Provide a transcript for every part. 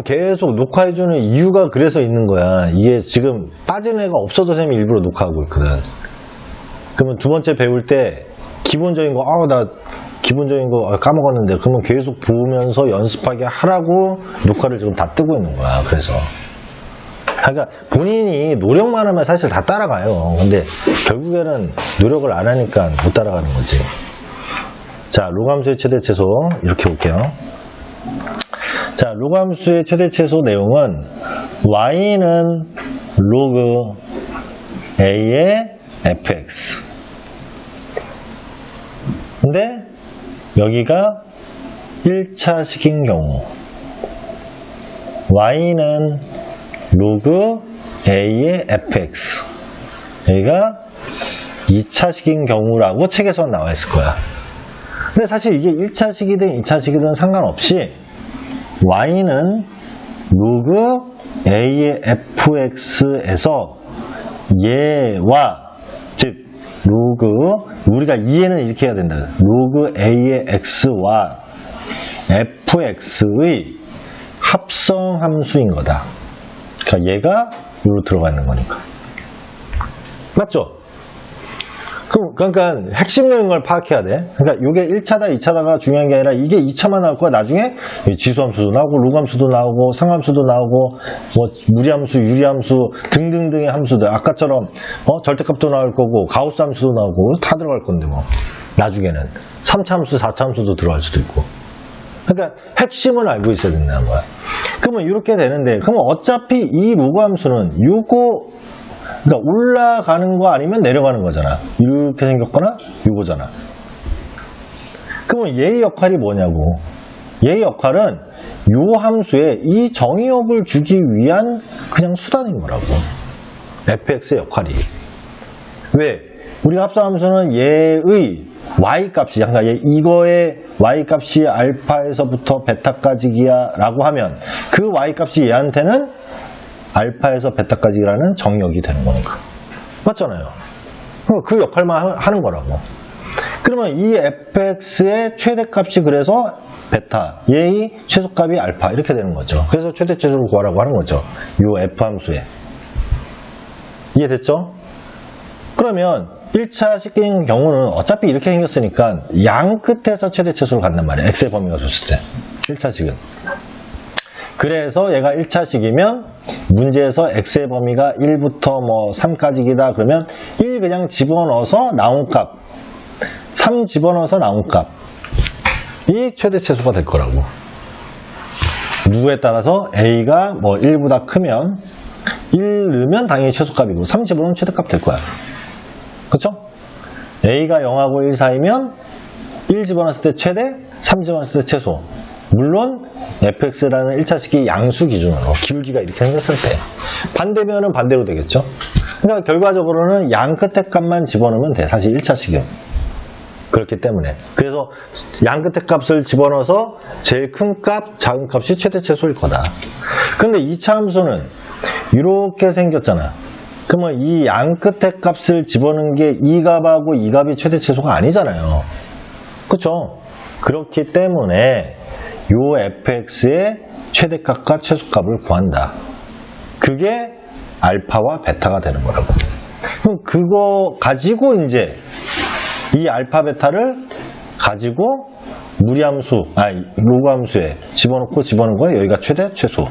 계속 녹화해주는 이유가 그래서 있는 거야. 이게 지금 빠진 애가 없어도 쌤이 일부러 녹화하고 있거든. 그러면 두 번째 배울 때 기본적인 거, 나 기본적인 거 까먹었는데, 그러면 계속 보면서 연습하게 하라고 녹화를 지금 다 뜨고 있는 거야. 그래서. 그러니까 본인이 노력만 하면 사실 다 따라가요. 근데 결국에는 노력을 안 하니까 못 따라가는 거지. 자, 로그함수의 최대 최소 이렇게 볼게요. 자, 로그함수의 최대 최소 내용은 y는 로그 a의 fx. 근데 여기가 1차식인 경우 y는 로그 a의 fx, 여기가 2차식인 경우라고 책에서 나와 있을 거야. 근데 사실 이게 1차식이든 2차식이든 상관없이 y는 로그 a의 fx에서 얘와, 즉 로그, 우리가 이해는 이렇게 해야 된다. 로그 a의 x와 fx의 합성함수인 거다. 그러니까 얘가 여기로 들어가는 거니까. 맞죠? 그러니까 핵심적인 걸 파악해야 돼. 그러니까 이게 1차다 2차다가 중요한 게 아니라 이게 2차만 나올 거야. 나중에 지수함수도 나오고 로그함수도 나오고 상함수도 나오고 뭐 무리함수, 유리함수 등등등의 함수들, 아까처럼 절대값도 나올 거고 가우스 함수도 나오고 다 들어갈 건데 뭐 나중에는 3차 함수, 4차 함수도 들어갈 수도 있고. 그러니까 핵심을 알고 있어야 된다는 거야. 그러면 이렇게 되는데, 그러면 어차피 이 로그함수는 요거, 그러니까 올라가는 거 아니면 내려가는 거잖아. 이렇게 생겼거나 요거잖아. 그러면 얘의 역할이 뭐냐고. 얘의 역할은 요 함수에 이 정의역을 주기 위한 그냥 수단인 거라고. fx의 역할이. 왜? 우리가 합성함수는 얘의 y값이, 그러니까 이거의 y값이 알파에서부터 베타까지기야 라고 하면 그 y값이 얘한테는 알파에서 베타까지라는 정의역이 되는 거니까. 맞잖아요. 그 역할만 하는 거라고. 그러면 이 fx의 최대값이 그래서 베타, 얘의 최소값이 알파 이렇게 되는 거죠. 그래서 최대 최소를 구하라고 하는 거죠. 이 f 함수에. 이해됐죠? 그러면 1차 식인 경우는 어차피 이렇게 생겼으니까 양 끝에서 최대 최소를 갖는 말이에요. x의 범위가 줬을 때. 1차식은. 그래서 얘가 1차식이면 문제에서 x의 범위가 1부터 뭐 3까지기다 그러면 1 그냥 집어넣어서 나온 값, 3 집어넣어서 나온 값이 최대 최소가 될 거라고. 누구에 따라서 a가 뭐 1보다 크면 1 넣으면 당연히 최소값이고 3 집어넣으면 최대값 될 거야. 그쵸? a가 0하고 1 사이면 1 집어넣었을 때 최대, 3 집어넣었을 때 최소. 물론 fx라는 1차식이 양수 기준으로 기울기가 이렇게 생겼을 때 반대면은 반대로 되겠죠. 그러니까 결과적으로는 양 끝에 값만 집어넣으면 돼. 사실 1차식은 그렇기 때문에. 그래서 양 끝에 값을 집어넣어서 제일 큰 값, 작은 값이 최대 최소일 거다. 근데 2차 함수는 이렇게 생겼잖아. 그러면 이 양 끝에 값을 집어넣은 게 이 값하고 이 값이 최대 최소가 아니잖아요. 그쵸? 그렇기 때문에 요 fx의 최대값과 최소값을 구한다. 그게 알파와 베타가 되는 거라고. 그럼 그거 가지고 이제 이 알파 베타를 가지고 무리함수, 로그함수에 집어넣는 거에 여기가 최대, 최소.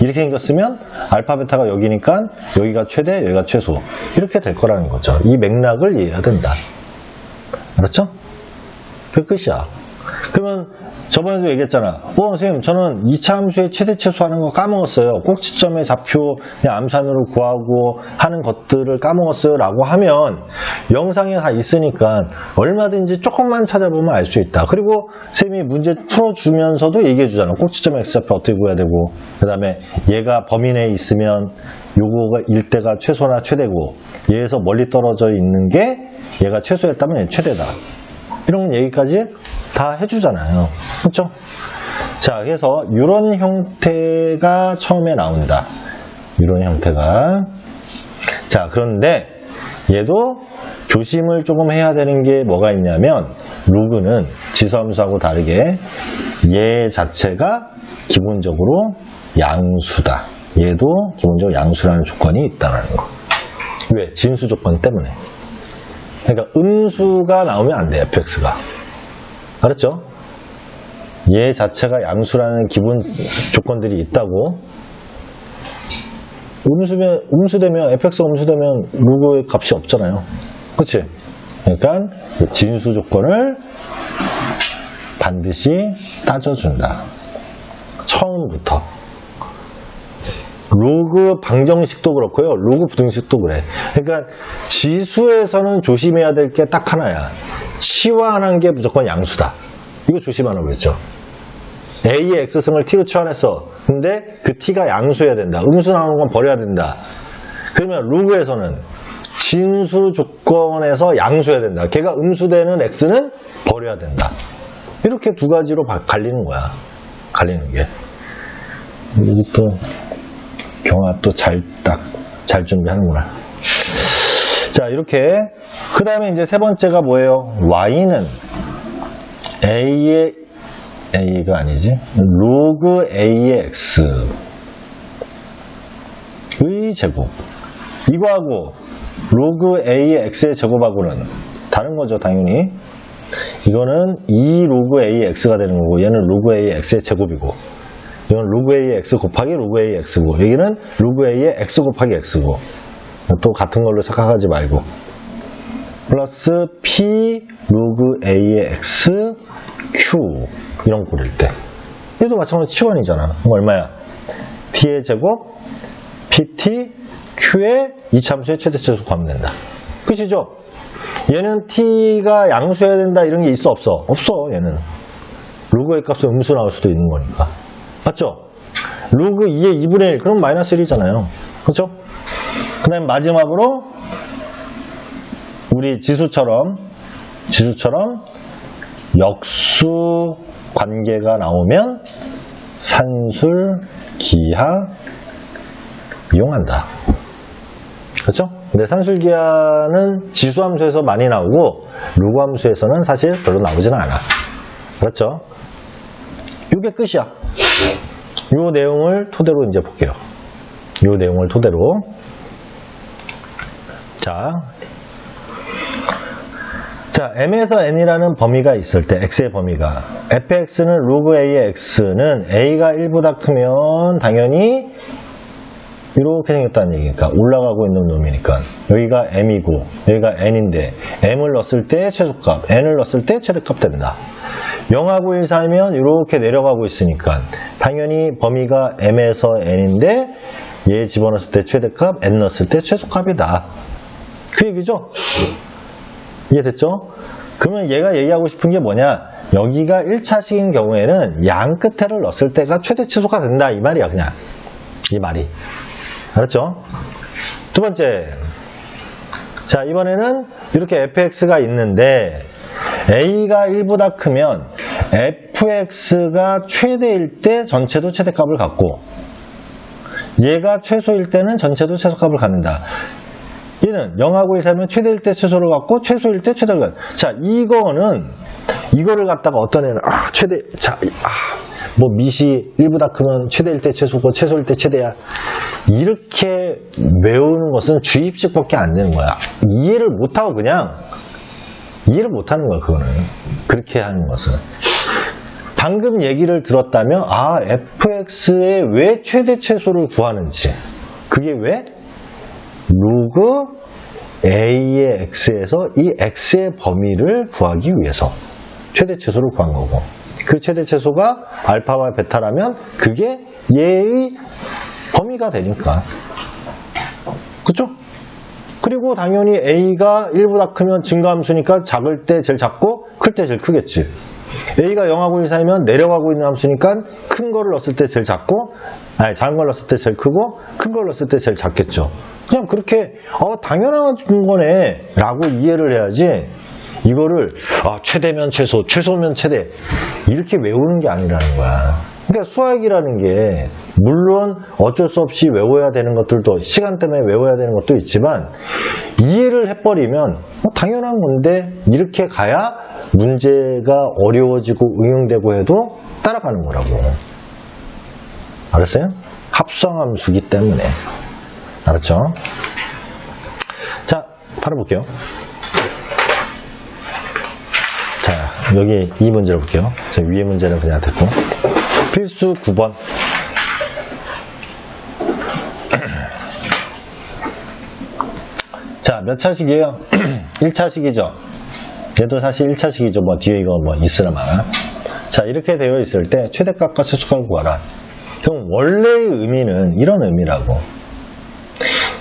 이렇게 생겼으면 알파 베타가 여기니까 여기가 최대, 여기가 최소. 이렇게 될 거라는 거죠. 이 맥락을 이해해야 된다. 알았죠? 그게 끝이야. 그러면 저번에도 얘기했잖아. 선생님 저는 2차 함수의 최대 최소하는 거 까먹었어요. 꼭지점의 좌표 그냥 암산으로 구하고 하는 것들을 까먹었어요 라고 하면 영상에 다 있으니까 얼마든지 조금만 찾아보면 알 수 있다. 그리고 선생님이 문제 풀어주면서도 얘기해 주잖아. 꼭지점 x좌표 어떻게 구해야 되고, 그 다음에 얘가 범위 내에 있으면 요거가 일대가 최소나 최대고, 얘에서 멀리 떨어져 있는 게 얘가 최소였다면 얘는 최대다. 이런 얘기까지 다 해주잖아요. 그렇죠? 자, 그래서 이런 형태가 처음에 나온다. 이런 형태가. 자, 그런데 얘도 조심을 조금 해야 되는 게 뭐가 있냐면 로그는 지수함수하고 다르게 얘 자체가 기본적으로 양수다. 얘도 기본적으로 양수라는 조건이 있다는 거. 왜? 진수 조건 때문에. 그러니까 음수가 나오면 안 돼요. fx가. 알았죠? 얘 자체가 양수라는 기본 조건들이 있다고. 음수되면 fx가 음수되면 로그의 값이 없잖아요. 그치? 그러니까 진수 조건을 반드시 따져준다. 처음부터. 로그 방정식도 그렇고요. 로그 부등식도 그래. 그러니까 지수에서는 조심해야 될 게 딱 하나야. 치환한 게 무조건 양수다. 이거 조심하라고 그랬죠. A의 X승을 T로 치환했어. 근데 그 T가 양수여야 된다. 음수 나오는 건 버려야 된다. 그러면 로그에서는 진수 조건에서 양수여야 된다. 걔가 음수되는 X는 버려야 된다. 이렇게 두 가지로 갈리는 거야. 갈리는 게. 여기 또 경아 또 잘 준비하는구나. 자, 이렇게. 그 다음에 이제 세 번째가 뭐예요? Y는 A가 아니지. 로그 A의 X의 제곱. 이거하고 로그 A의 X의 제곱하고는 다른 거죠, 당연히. 이거는 2 로그 A의 X가 되는 거고, 얘는 로그 A의 X의 제곱이고, 이건 로그 A의 X 곱하기 로그 A의 X고, 여기는 로그 A의 X 곱하기 X고, 또 같은 걸로 착각하지 말고, 플러스 P 로그 A의 X Q 이런 꼴일 때, 얘도 마찬가지로 치환이잖아. 그럼 얼마야? T의 제곱 PT Q의 이차함수의 최대치수 구하면 된다. 끝이죠? 얘는 T가 양수여야 된다 이런 게 있어 없어? 없어. 얘는 로그의 값은 음수 나올 수도 있는 거니까. 맞죠? 로그 2의 2분의 1 그럼 마이너스 1이잖아요. 그렇죠? 그 다음에 마지막으로 우리 지수처럼 역수 관계가 나오면 산술, 기하 이용한다. 그렇죠? 근데 산술, 기하는 지수함수에서 많이 나오고 로그함수에서는 사실 별로 나오지는 않아. 그렇죠? 이게 끝이야. 이 내용을 토대로 이제 볼게요. 이 내용을 토대로. 자, M에서 N이라는 범위가 있을 때, X의 범위가, fx는 로그 A의 X는 A가 1보다 크면 당연히 이렇게 생겼다는 얘기니까, 올라가고 있는 놈이니까, 여기가 M이고, 여기가 N인데, M을 넣었을 때 최소값, N을 넣었을 때 최대값 된다. 0하고 1 사이면 이렇게 내려가고 있으니까, 당연히 범위가 M에서 N인데, 얘 집어넣었을 때 최대값, N 넣었을 때 최소값이다. 그 얘기죠? 이해됐죠? 그러면 얘가 얘기하고 싶은 게 뭐냐? 여기가 1차식인 경우에는 양 끝에를 넣었을 때가 최대 치수가 된다. 이 말이야, 그냥. 이 말이. 알았죠? 두 번째. 자, 이번에는 이렇게 fx가 있는데 a가 1보다 크면 fx가 최대일 때 전체도 최대값을 갖고 얘가 최소일 때는 전체도 최소값을 갖는다. 얘는 0하고 1 사이면 최대일 때 최소를 갖고 최소일 때 최대를 갖고. 자, 이거를 갖다가 어떤 애는 뭐 밑이 1보다 크면 최대일 때 최소고 최소일 때 최대야. 이렇게 외우는 것은 주입식밖에 안 되는 거야. 이해를 못하고 그냥 이해를 못하는 거야. 그거는 그렇게 하는 것은. 방금 얘기를 들었다면 fx의 왜 최대 최소를 구하는지, 그게 왜? 로그 a의 x에서 이 x의 범위를 구하기 위해서 최대 최소를 구한 거고, 그 최대 최소가 알파와 베타라면 그게 얘의 범위가 되니까. 그쵸? 그리고 당연히 a가 1보다 크면 증가함수니까 작을 때 제일 작고 클 때 제일 크겠지. a가 0하고 1 사이면 내려가고 있는 함수니까 큰 거를 넣었을 때 제일 작고, 작은 걸 넣었을 때 제일 크고, 큰 걸 넣었을 때 제일 작겠죠. 그냥 그렇게 당연한 거네 라고 이해를 해야지, 이거를 최대면 최소, 최소면 최대 이렇게 외우는 게 아니라는 거야. 그러니까 수학이라는 게 물론 어쩔 수 없이 외워야 되는 것들도 시간 때문에 외워야 되는 것도 있지만 이해를 해버리면 당연한 건데 이렇게 가야 문제가 어려워지고 응용되고 해도 따라가는 거라고. 알았어요? 합성함수기 때문에. 알았죠? 자, 바로 볼게요. 자, 여기 이 문제를 볼게요. 자, 위에 문제는 그냥 됐고. 필수 9번. 자, 몇 차식이에요? 1차식이죠. 얘도 사실 1차식이죠. 뭐 뒤에 이거 뭐 있으나마나. 자, 이렇게 되어 있을 때 최대값과 최소값을 구하라. 그럼 원래의 의미는 이런 의미라고.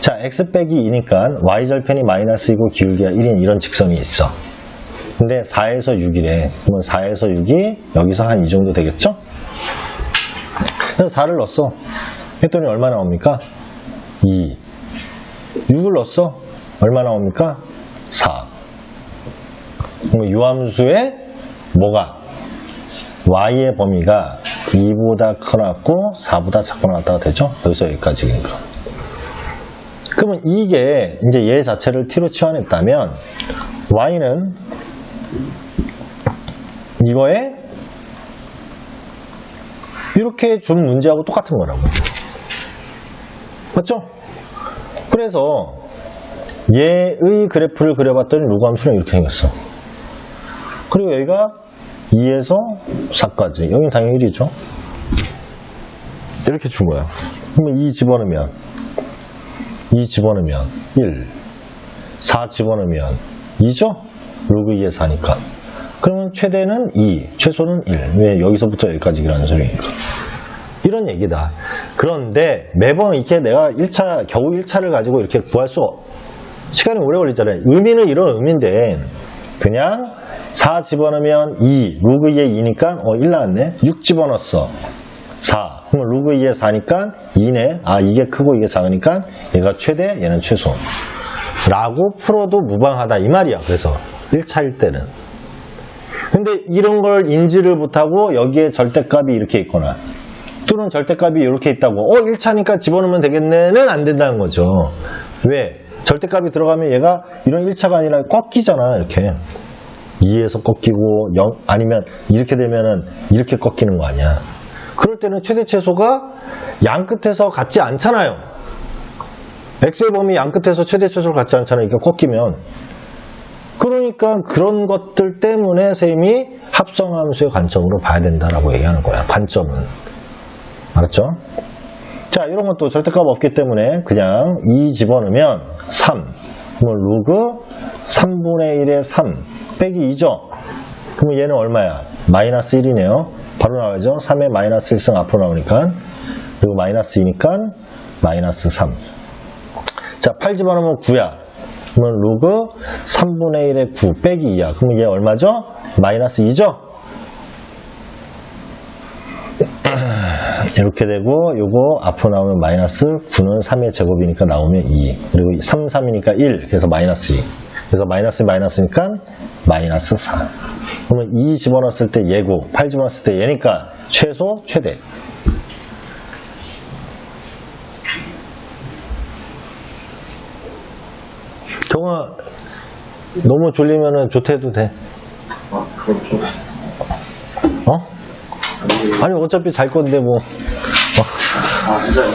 자, x 빼기 2니까 y절편이 마이너스이고 기울기가 1인 이런 직선이 있어. 근데 4에서 6이래. 그러면 4에서 6이 여기서 한 이 정도 되겠죠? 그래서 4를 넣었어. 했더니 얼마 나옵니까? 2. 6을 넣었어. 얼마 나옵니까? 4. 그럼 유함수의 뭐가? y의 범위가 2보다 커놨고 4보다 작고 나왔다가 되죠? 여기서 여기까지니까. 그러면 이게 이제 얘 자체를 t로 치환했다면 y는 이거에 이렇게 준 문제하고 똑같은 거라고. 맞죠? 그래서 얘의 그래프를 그려봤더니 루그함수는 이렇게 생겼어. 그리고 여기가 2에서 4까지. 여기는 당연히 1이죠. 이렇게 준 거야. 그러면 2 집어넣으면 2 집어넣으면 1. 4 집어넣으면 2죠? 로그 2에 4니까. 그러면 최대는 2, 최소는 1. 왜? 여기서부터 여기까지라는 소리니까. 이런 얘기다. 그런데 매번 이렇게 내가 1차, 겨우 1차를 가지고 이렇게 구할 수 시간이 오래 걸리잖아요. 의미는 이런 의미인데 그냥 4 집어넣으면 2, 로그 2에 2니까 1 나왔네. 6 집어넣었어. 4. 그럼 로그 2에 4니까 2네. 아, 이게 크고 이게 작으니까 얘가 최대, 얘는 최소. 라고 풀어도 무방하다 이 말이야. 그래서 1차일 때는. 근데 이런 걸 인지를 못하고 여기에 절대값이 이렇게 있거나 또는 절대값이 이렇게 있다고 1차니까 집어넣으면 되겠네는 안 된다는 거죠. 왜? 절대값이 들어가면 얘가 이런 1차가 아니라 꺾이잖아. 이렇게 2에서 꺾이고 0 아니면 이렇게 되면은 이렇게 꺾이는 거 아니야. 그럴 때는 최대 최소가 양 끝에서 같지 않잖아요. x의 범위 양 끝에서 최대 최소를 같지 않잖아요. 이렇게 꺾이면. 그러니까 그런 것들 때문에 선생님이 합성함수의 관점으로 봐야 된다라고 얘기하는 거야. 관점은. 알았죠? 자, 이런 것도 절대값 없기 때문에 그냥 2 집어넣으면 3. 그러면 로그 3분의 1의 3 빼기 2죠? 그러면 얘는 얼마야? 마이너스 1이네요. 바로 나가죠? 3의 마이너스 1승 앞으로 나오니까. 그리고 마이너스 2니까 마이너스 3. 자, 8 집어넣으면 9야. 그러면 로그 3분의 1의 9 빼기 2야. 그러면 얘 얼마죠? 마이너스 2죠? 이렇게 되고 요거 앞으로 나오면 마이너스 9는 3의 제곱이니까 나오면 2. 그리고 3, 3이니까 1. 그래서 마이너스 2. 그래서 마이너스 마이너스니까 마이너스 4. 그러면 2 집어넣었을 때 얘고 8 집어넣었을 때 얘니까 최소, 최대. 경아 너무 졸리면은 조퇴해도 돼. 아, 그렇죠. 어? 아니 어차피 잘 건데 뭐. 아, 진짜요?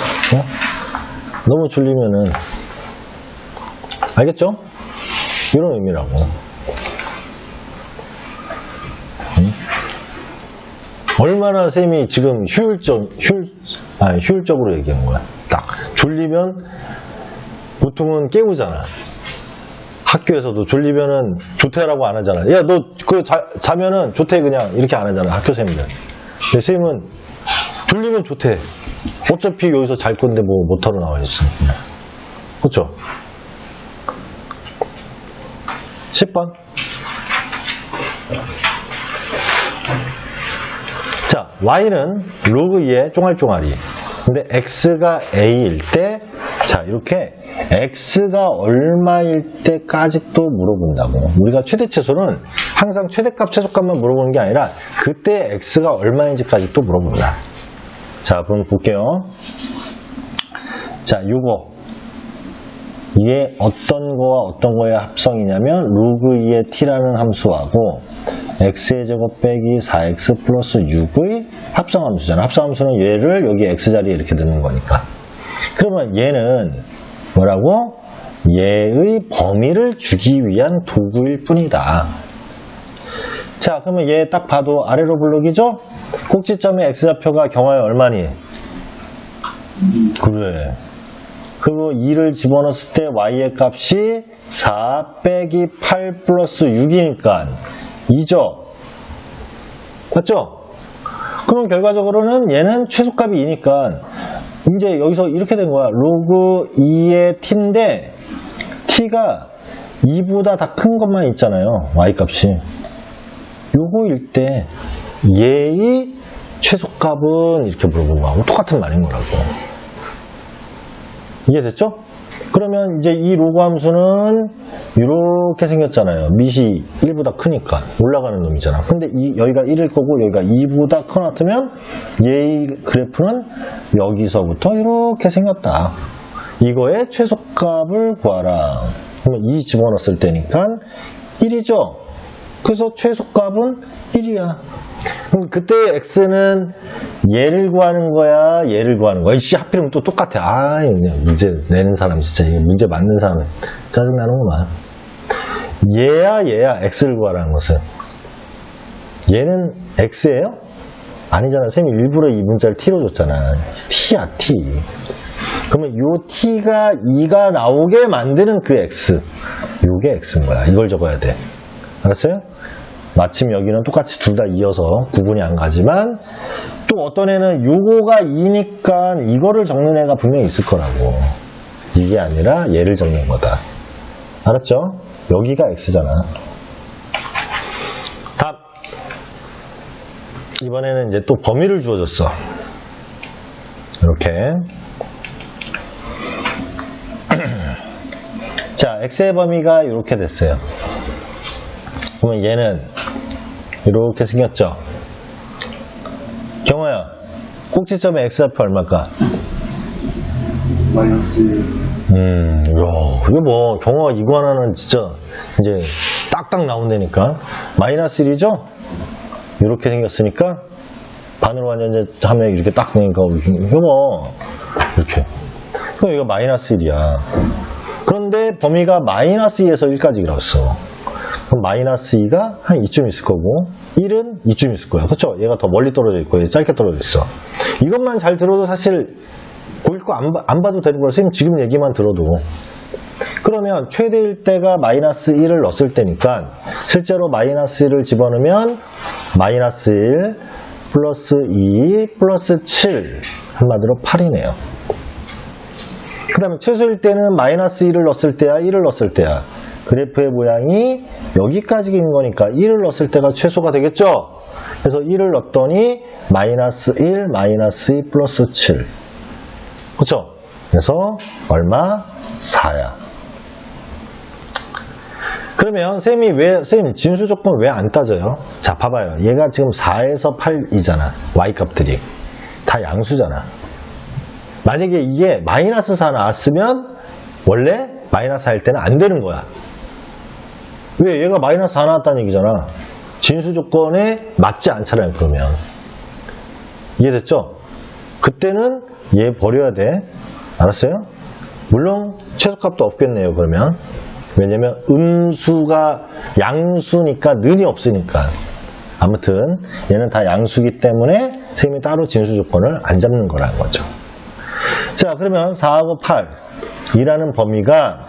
너무 졸리면은 알겠죠? 이런 의미라고. 응? 얼마나 쌤이 지금 효율적으로 얘기한 거야. 딱 졸리면 보통은 깨우잖아. 학교에서도 졸리면은 조퇴라고 안 하잖아. 야, 너 그 자면은 조퇴 그냥 이렇게 안 하잖아. 학교 쌤들. 근데 쌤은 졸리면 조퇴. 어차피 여기서 잘 건데 뭐 모터로 나와 있어. 그렇죠? 10번. 자, y는 로그 2의 쫑알쫑알이. 근데 x가 a일 때, 자, 이렇게 x가 얼마일 때까지 또 물어본다고. 우리가 최대최소는 항상 최대값, 최소값만 물어보는 게 아니라 그때 x가 얼마인지까지 또 물어본다. 자, 그럼 볼게요. 자, 요거. 이게 어떤 거와 어떤 거의 합성이냐면 로그 2의 t라는 함수하고 x의 제곱 빼기 4x 플러스 6의 합성함수잖아. 합성함수는 얘를 여기 x자리에 이렇게 넣는 거니까. 그러면 얘는 뭐라고? 얘의 범위를 주기 위한 도구일 뿐이다. 자, 그러면 얘 딱 봐도 아래로 블록이죠? 꼭지점의 x좌표가 경화에 얼마니? 그래. 그리고 2를 집어넣었을 때 y의 값이 4 빼기 8 플러스 6이니까 2죠? 맞죠? 그럼 결과적으로는 얘는 최소값이 2니까 이제 여기서 이렇게 된 거야. 로그 2의 t인데 t가 2보다 다 큰 것만 있잖아요. y값이. 요거일 때 얘의 최소값은 이렇게 물어본 거하고 똑같은 말인 거라고. 이해됐죠? 그러면 이제 이 로그 함수는 이렇게 생겼잖아요. 밑이 1보다 크니까 올라가는 놈이잖아. 근데 여기가 1일 거고 여기가 2보다 커 놨으면 얘의 그래프는 여기서부터 이렇게 생겼다. 이거의 최소값을 구하라. 그러면 2 집어넣었을 때니까 1이죠. 그래서 최소값은 1이야. 그럼 그때 x는 얘를 구하는 거야, 얘를 구하는 거야. 이씨 하필이면 또 똑같아. 아, 그냥 문제 내는 사람 진짜 이게 문제 맞는 사람은 짜증 나는구만. 얘야 x를 구하라는 것은 얘는 x예요? 아니잖아. 쌤이 일부러 이 문자를 t로 줬잖아. t야 t. 그러면 요 t가 2가 나오게 만드는 그 x, 요게 x인 거야. 이걸 적어야 돼. 알았어요? 마침 여기는 똑같이 둘 다 이어서 구분이 안 가지만 또 어떤 애는 요거가 2니까 이거를 적는 애가 분명히 있을 거라고. 이게 아니라 얘를 적는 거다. 알았죠? 여기가 x잖아. 답. 이번에는 이제 또 범위를 주어줬어. 이렇게. 자, x의 범위가 이렇게 됐어요. 그러면 얘는 이렇게 생겼죠. 경호야, 꼭지점의 x좌표 얼마일까? 마이너스 이거 뭐 경호가 이거 하나는 진짜 이제 딱딱 나온다니까. 마이너스 1이죠? 이렇게 생겼으니까 반으로 완전하면 이렇게 딱 되니까 이거 뭐 이렇게. 그럼 이거 마이너스 1이야. 그런데 범위가 마이너스 2에서 1까지 나왔어. 그럼 마이너스 2가 한 이쯤 있을 거고 1은 이쯤 있을 거야. 그렇죠? 얘가 더 멀리 떨어져 있고 얘 짧게 떨어져 있어. 이것만 잘 들어도 사실 보일 거 안 봐도 되는 거야. 선생님 지금 얘기만 들어도. 그러면 최대일 때가 마이너스 1을 넣었을 때니까 실제로 마이너스 1을 집어넣으면 마이너스 1 플러스 2 플러스 7 한마디로 8이네요. 그 다음에 최소일 때는 마이너스 1을 넣었을 때야 1을 넣었을 때야. 그래프의 모양이 여기까지인 거니까 1을 넣었을 때가 최소가 되겠죠? 그래서 1을 넣었더니 마이너스 1, 마이너스 2 플러스 7. 그렇죠? 그래서 얼마? 4야. 그러면 쌤 진수 조건 왜 안 따져요? 자, 봐봐요. 얘가 지금 4에서 8이잖아. y값들이. 다 양수잖아. 만약에 이게 마이너스 4 나왔으면 원래 마이너스 4일 때는 안 되는 거야. 왜? 얘가 마이너스 4 나왔다는 얘기잖아. 진수 조건에 맞지 않잖아요, 그러면. 이해됐죠? 그때는 얘 버려야 돼. 알았어요? 물론 최소값도 없겠네요, 그러면. 왜냐면 음수가 양수니까 는이 없으니까. 아무튼 얘는 다 양수기 때문에 선생님이 따로 진수 조건을 안 잡는 거라는 거죠. 자, 그러면 4하고 8 이라는 범위가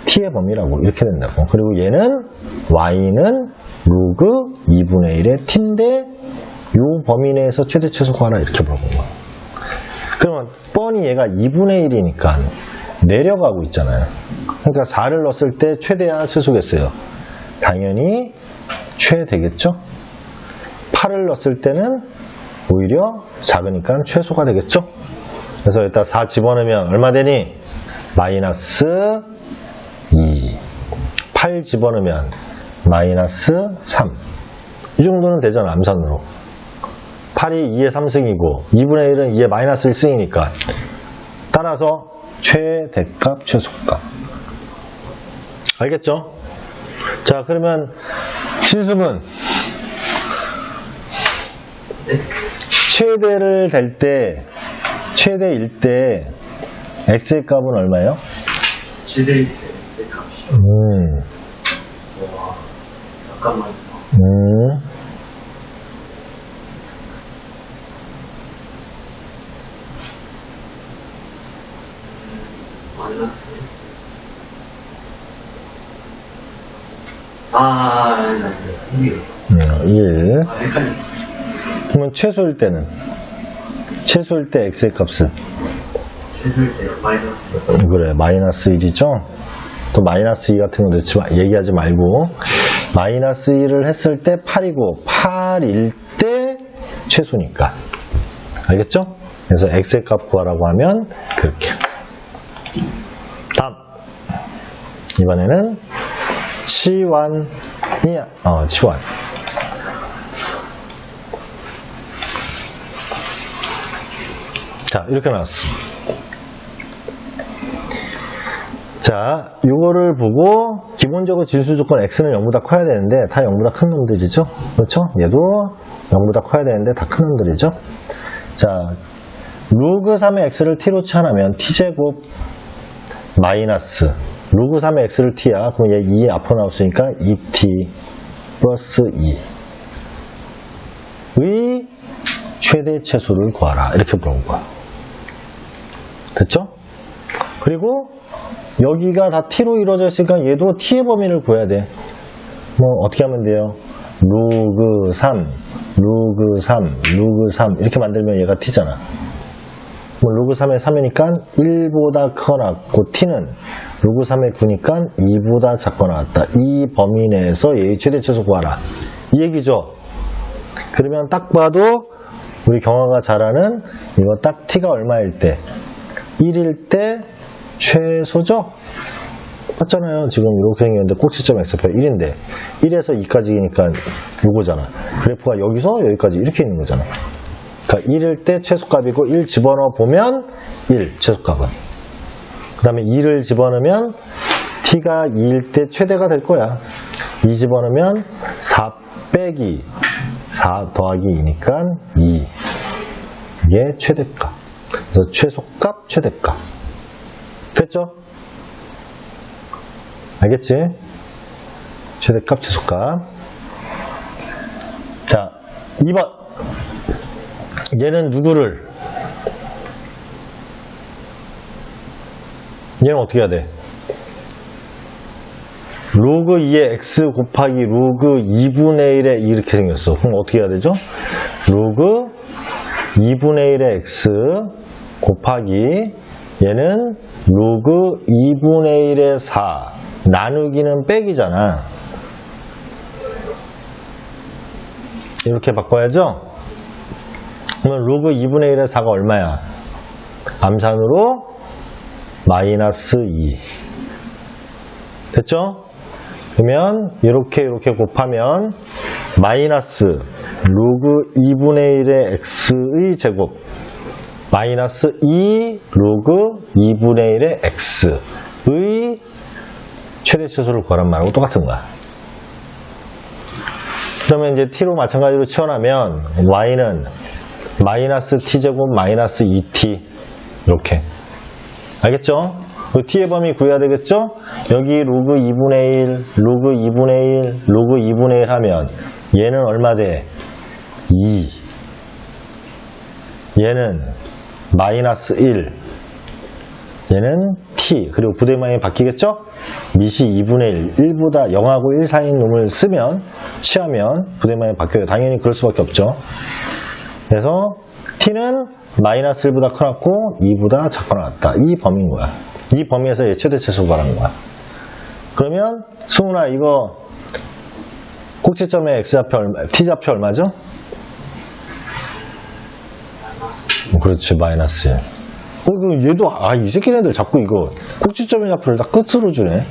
t의 범위라고 이렇게 된다고. 그리고 얘는 y는 로그 2분의 1의 t인데 요 범위 내에서 최대 최소 구하라 이렇게 물어본 거야. 그러면 뻔히 얘가 2분의 1이니까 내려가고 있잖아요. 그러니까 4를 넣었을 때 최대야 최소겠어요. 당연히 최되겠죠. 8을 넣었을 때는 오히려 작으니까 최소가 되겠죠. 그래서 일단 4 집어넣으면 얼마 되니? 마이너스 2. 8 집어넣으면 마이너스 3. 이 정도는 되잖아, 암산으로. 8이 2의 3승이고 2분의 1은 2의 마이너스 1승이니까 따라서 최대값, 최소값. 알겠죠? 자, 그러면 진수분 최대를 댈 때, 최대일 때 x의 값은 얼마예요? 최대일 때 X의 값이요. 와, 잠깐만요. 마이너스. 네. 1. 헷갈려. 그러면 최소일 때는? 최소일 때 x의 값은? 최소일 때 마이너스. 그래, 마이너스 1이죠? 또 마이너스 2 같은 거 넣지 얘기하지 말고 마이너스 1을 했을 때 8이고 8일 때 최소니까. 알겠죠? 그래서 x의 값 구하라고 하면 그렇게. 다음. 이번에는 치환이야. 치환. 자, 이렇게 나왔어. 자, 요거를 보고 기본적으로 진수 조건 x는 0보다 커야 되는데 다 0보다 큰 놈들이죠. 그렇죠? 얘도 0보다 커야 되는데 다 큰 놈들이죠. 자, 로그 3의 x를 t로 치환하면 t제곱 마이너스 로그 3의 x를 t야. 그럼 얘 2 앞으로 나왔으니까 2t 플러스 2의 최대 최소를 구하라. 이렇게 물어본 거야. 됐죠? 그리고 여기가 다 t로 이루어져 있으니까 얘도 t의 범위를 구해야 돼. 뭐 어떻게 하면 돼요? 로그 3, 로그 3, 로그 3 이렇게 만들면 얘가 t잖아. 뭐 로그 3의 3이니까 1보다 커 나왔고 t는 로그 3의 9니까 2보다 작거 나왔다. 이 범위 내에서 얘의 최대 최소 구하라. 이 얘기죠. 그러면 딱 봐도 우리 경화가 잘 아는 이거 딱 t가 얼마일 때 1일 때 최소죠? 맞잖아요. 지금 이렇게 생겼는데 꼭지점 x표 1인데 1에서 2까지니까 요거잖아. 그래프가 여기서 여기까지 이렇게 있는 거잖아. 그러니까 1일 때 최소값이고 1 집어넣어 보면 1 최소값은. 그 다음에 2를 집어넣으면 t가 2일 때 최대가 될 거야. 2 집어넣으면 4 빼기 4 더하기 2니까 2. 이게 최대값. 그래서 최소값, 최대값. 됐죠? 알겠지? 최대값, 최소값. 자, 2번. 얘는 누구를? 얘는 어떻게 해야 돼? 로그 2의 x 곱하기 로그 2분의 1의 이렇게 생겼어. 그럼 어떻게 해야 되죠? 로그 2분의 1의 x 곱하기 얘는 로그 2분의 1의 4 나누기는 빼기잖아. 이렇게 바꿔야죠? 그러면 로그 2분의 1의 4가 얼마야? 암산으로 마이너스 2. 됐죠? 그러면 이렇게 곱하면 마이너스 로그 2분의 1의 x의 제곱 마이너스 2 로그 2분의 1의 x의 최대 최소를 구하란 말하고 똑같은 거야. 그러면 이제 t로 마찬가지로 치환하면 y는 마이너스 t제곱 마이너스 2t 이렇게. 알겠죠? 그 t의 범위 구해야 되겠죠? 여기 로그 2분의 1, 로그 2분의 1, 로그 2분의 1 하면 얘는 얼마 돼? 2. 얘는 마이너스 1. 얘는 t. 그리고 부대망이 바뀌겠죠? 밑이 2분의 1. 1보다 0하고 1 사이인 놈을 쓰면, 취하면 부대망이 바뀌어요. 당연히 그럴 수밖에 없죠. 그래서 t는 마이너스 1보다 커놨고 2보다 작거 나왔다. 이 범위인 거야. 이 범위에서 얘 최대 최소 구하는 거야. 그러면 승훈아 이거 꼭지점의 x좌표 얼마, t좌표 얼마죠? 그렇지, 마이너스 1. 얘도 이 새끼네들 자꾸 이거 꼭지점의 좌표를 다 끝으로 주네.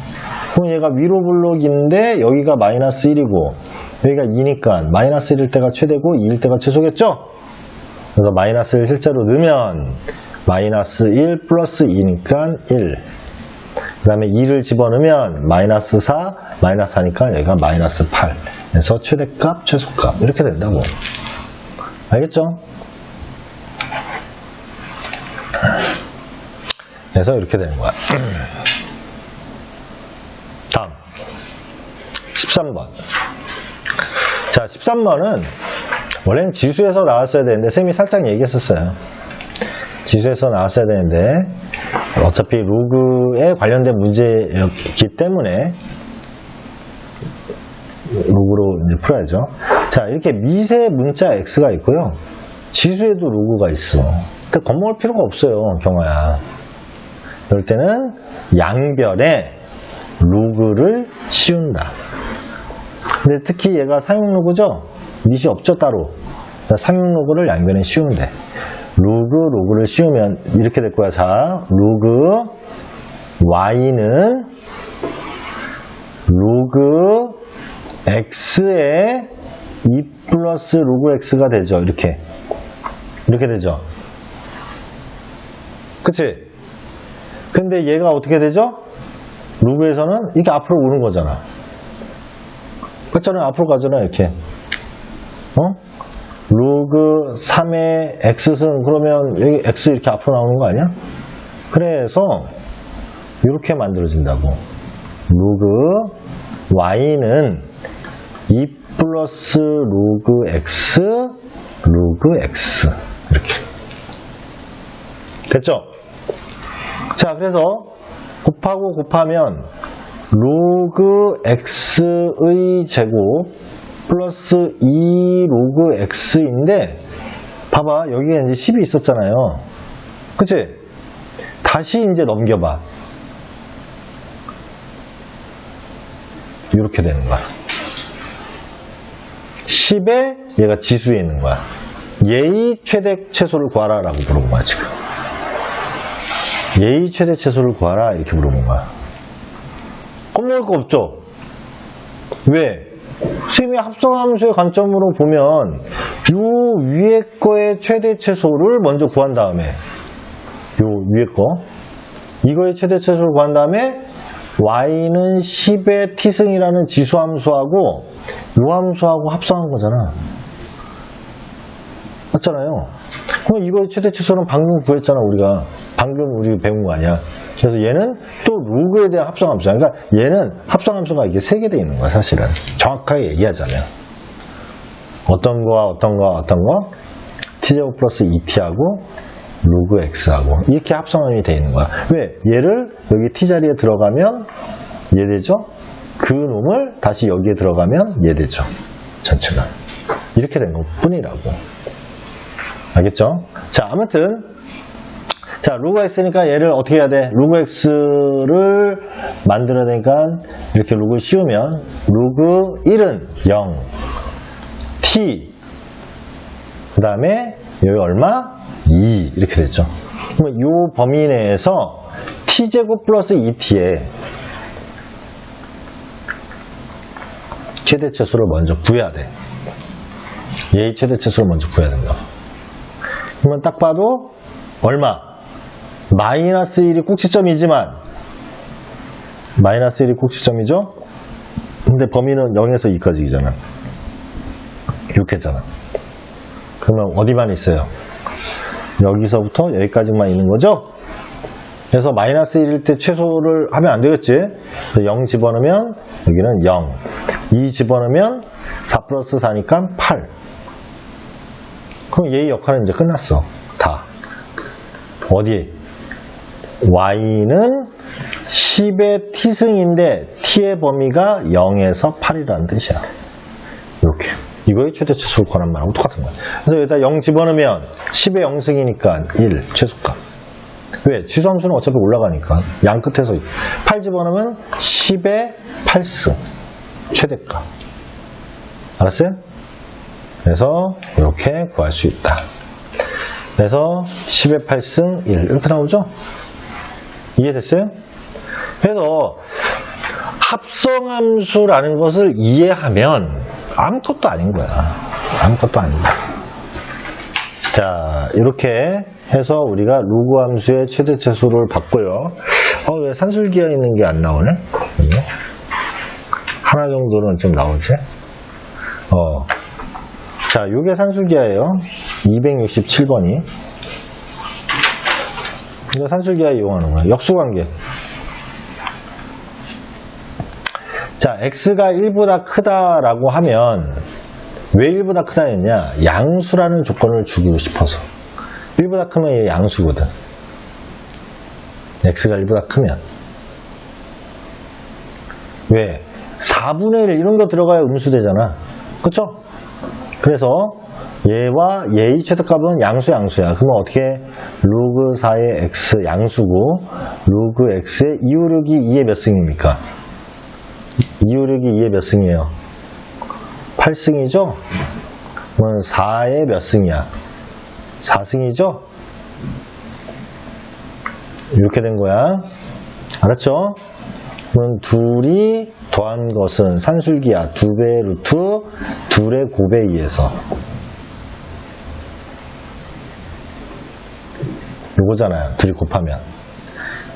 그럼 얘가 위로 블록인데 여기가 마이너스 1이고 여기가 2니까 마이너스 1일 때가 최대고 2일 때가 최소겠죠? 그래서 마이너스 1 실제로 넣으면 마이너스 1 플러스 2니까 1. 그 다음에 2를 집어넣으면 마이너스 4, 마이너스 4니까 여기가 마이너스 8. 그래서 최대값, 최소값. 이렇게 된다고. 알겠죠? 그래서 이렇게 되는 거야. 다음. 13번. 자, 13번은 원래는 지수에서 나왔어야 되는데, 쌤이 살짝 얘기했었어요. 지수에서 나왔어야 되는데, 어차피 로그에 관련된 문제였기 때문에, 로그로 이제 풀어야죠. 자, 이렇게 미세 문자 x가 있고요. 지수에도 로그가 있어. 근데 겁먹을 필요가 없어요, 경아야. 이럴 때는 양변에 로그를 씌운다. 근데 특히 얘가 상용 로그죠? 밑이 없죠, 따로. 상용 로그를 양변에 씌우면 돼. 로그를 씌우면 이렇게 될 거야. 자, 로그 y는 로그 x에 2 플러스 로그 x가 되죠. 이렇게 되죠. 그치? 근데 얘가 어떻게 되죠? 로그에서는 이게 앞으로 오는 거잖아. 그렇잖아요. 앞으로 가잖아, 이렇게. 로그 3의 x승, 그러면 여기 x 이렇게 앞으로 나오는 거 아니야? 그래서 이렇게 만들어진다고. 로그 y는 2 플러스 로그 x, 이렇게. 됐죠? 자, 그래서 곱하고 곱하면 로그 x의 제곱 플러스 2 로그 x인데, 봐봐, 여기에 이제 10이 있었잖아요. 그치? 다시 이제 넘겨봐. 이렇게 되는 거야. 10에 얘가 지수에 있는 거야. 얘의 최대 최소를 구하라 라고 물어본 거야, 지금. 얘의 최대 최소를 구하라, 이렇게 물어본 거야. 겁먹을 거 없죠? 왜? 쌤이 합성함수의 관점으로 보면 요 위에 거의 최대 최소를 먼저 구한 다음에, 요 위에 거 이거의 최대 최소를 구한 다음에 y는 10의 t승이라는 지수함수하고 요 함수하고 합성한 거잖아. 맞잖아요. 그럼 이거의 최대 최소는 방금 구했잖아, 우리가. 방금 우리 배운 거 아니야. 그래서 얘는 또 로그에 대한 합성함수야. 그러니까 얘는 합성함수가 이게 3개 돼 있는 거야, 사실은. 정확하게 얘기하자면. 어떤 거와 t제곱 플러스 2t하고 로그 x하고 이렇게 합성함이 돼 있는 거야. 왜? 얘를 여기 t 자리에 들어가면 얘 되죠? 그 놈을 다시 여기에 들어가면 얘 되죠. 전체가. 이렇게 된 것 뿐이라고. 알겠죠? 자, 아무튼 자, 로그 x니까 얘를 어떻게 해야 돼? 로그 x를 만들어야 되니까 이렇게 로그를 씌우면 로그 1은 0, t 그 다음에 여기 얼마? 2 이렇게 됐죠. 그러면 이 범위 내에서 t제곱 플러스 2t에 최대최소를 먼저 구해야 돼. 얘의 최대최소를 먼저 구해야 된다. 그러면 딱 봐도 얼마? 마이너스 1이 꼭지점이지만 마이너스 1이 꼭지점이죠? 근데 범위는 0에서 2까지잖아. 이렇게잖아. 그러면 어디만 있어요? 여기서부터 여기까지만 있는 거죠? 그래서 마이너스 1일 때 최소를 하면 안 되겠지? 0 집어넣으면 여기는 0. 2 집어넣으면 4 플러스 4니까 8. 그럼 얘의 역할은 이제 끝났어. 다. 어디? y는 10의 t승인데 t의 범위가 0에서 8이라는 뜻이야. 이렇게. 이거의 최대 최소를 구하는 말하고 똑같은 거야. 그래서 여기다 0 집어넣으면 10의 0승이니까 1 최소값. 왜? 지수함수는 어차피 올라가니까 양 끝에서 8 집어넣으면 10의 8승 최대값. 알았어요? 그래서 이렇게 구할 수 있다. 그래서 10의 8승 1 이렇게 나오죠? 이해됐어요? 그래서 합성함수라는 것을 이해하면 아무것도 아닌 거야. 아무것도 아닌 거야. 자, 이렇게 해서 우리가 로그 함수의 최대 최소를 봤고요. 왜 산술기하 있는 게 안 나오네? 하나 정도는 좀 나오지? 자, 요게 산술기하예요. 267번이. 이거 산술기하 이용하는 거야. 역수관계. 자, x가 1보다 크다라고 하면 왜 1보다 크다 했냐? 양수라는 조건을 주고 싶어서. 1보다 크면 얘 양수거든. x가 1보다 크면. 왜? 4분의 1 이런 거 들어가야 음수되잖아. 그쵸? 그래서 얘와 얘의 최대값은 양수야. 그러면 어떻게? 로그 4의 x 양수고 로그 x의 256이 2의 몇 승입니까? 256이 2의 몇 승이에요? 8승이죠? 그러면 4의 몇 승이야? 4승이죠? 이렇게 된 거야. 알았죠? 그럼 둘이 더한 것은 산술기하 2배의 루트 2의 곱에 의해서 요거잖아요. 둘이 곱하면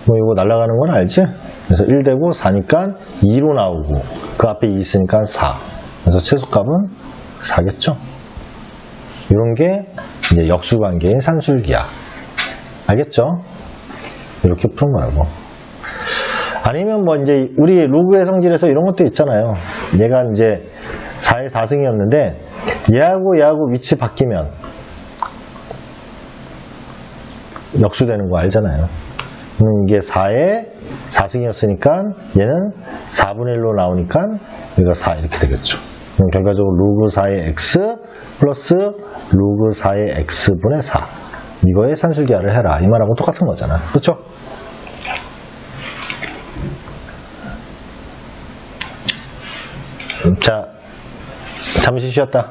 뭐 이거 날아가는 건 알지? 그래서 1 되고 4니까 2로 나오고 그 앞에 2 있으니까 4. 그래서 최소값은 4겠죠? 이런 게 이제 역수관계인 산술기하. 알겠죠? 이렇게 푸는 거라고. 아니면 뭐 이제 우리 로그의 성질에서 이런 것도 있잖아요. 얘가 이제 4의 4승이었는데 얘하고 위치 바뀌면 역수되는 거 알잖아요. 이게 4의 4승이었으니까 얘는 4분의 1로 나오니까 여기가 4 이렇게 되겠죠. 그럼 결과적으로 로그 4의 x 플러스 로그 4의 x분의 4 이거의 산술기하를 해라. 이 말하고 똑같은 거잖아. 그렇죠? 자, 잠시 쉬었다.